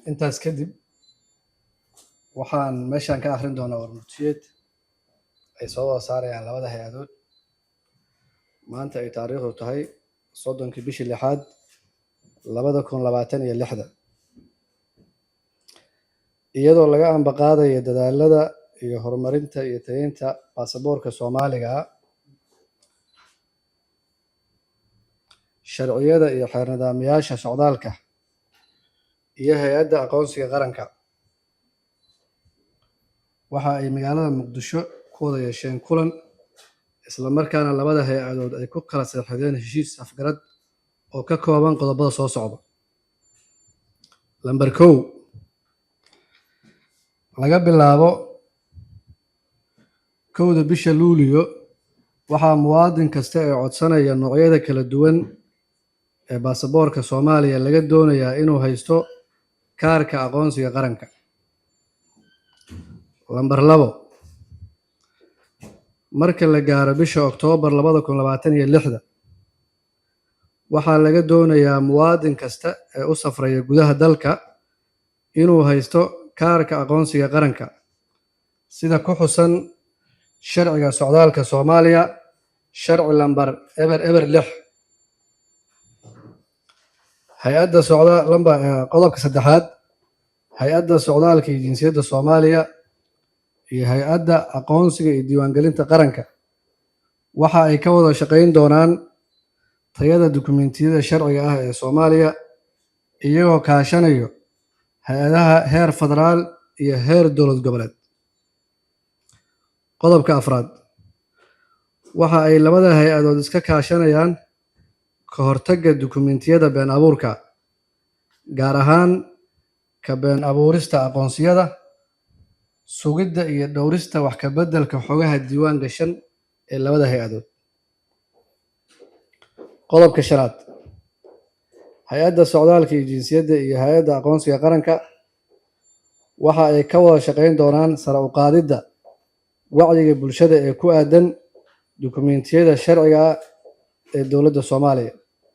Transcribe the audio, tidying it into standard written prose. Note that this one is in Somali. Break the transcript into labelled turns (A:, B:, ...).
A: intaas kadib waxaan meeshaan ka akhrin doonaa warmurtiyeed ay soo wada saarayaan labada hay-adood maanta ay taariikhdu tahay 30 bishii 6 2026 iyadoo laga ambaqaadayo dadaalada iyo horumarinta iyo tayeynta baasaboorka Soomaaliga sharciyada iyo xeer nidaamyaasha socdaalka iyo hay'adda aqoonsiga qaranka waxa ay magaalada Muqdisho ku wada yeesheen kulan isla markaana labada hay-adood ay ku kala saxiixdeen heshiis afgarad oo ka kooban qodobada soo socda. Lambar 1 laga bilaabo 1 bisha Luulyo waxaa muwaadin kasta ee codsanaya noocyada kala duwan ee baasaboorka Soomaaliya laga doonayaa inuu haysto kaarka aqoonsiga qaranka. Lambar 2 marka la gaaro bisha Oktoobar 2026 waxaa laga doonayaa muwaadin kasta ee u safraya gudaha dalka inuu haysto kaarka aqoonsiga qaranka sida ku xusan sharciga socdaalka Soomaaliya sharci lambar eber 6 hay'adda socdaal lambar qodobka 3 hay'adda socdaalka iyo jinsiyadda Soomaaliya iyo hay'adda aqoonsiga iyo diiwaangelinta qaranka waxa ay ka wada shaqeyn doonaan tayada dukumeentiyada sharciga ah ee Soomaaliya iyagoo kaashanayo hay'adaha heer federaal iyo heer dowlad goboleed. Qodobka 4 waxa ay labada hay-adood iska kaashanayaan ka hortagga dukumeentiyada been abuurka gaar ahaan ka been abuurista aqoonsiyada sugidda iyo dhowrista wax ka beddelka xogaha diiwaan gashan ee labada hay-adood. Qodobka 5 hay'adda socdaalka iyo jinsiyadda iyo hay'adda aqoonsiga qaranka waxa ay ka wada shaqeyn doonaan sare u qaadidda wacyiga bulshada ee ku aadan dukumeentiyada sharciga ah ee dowladda Soomaaliya.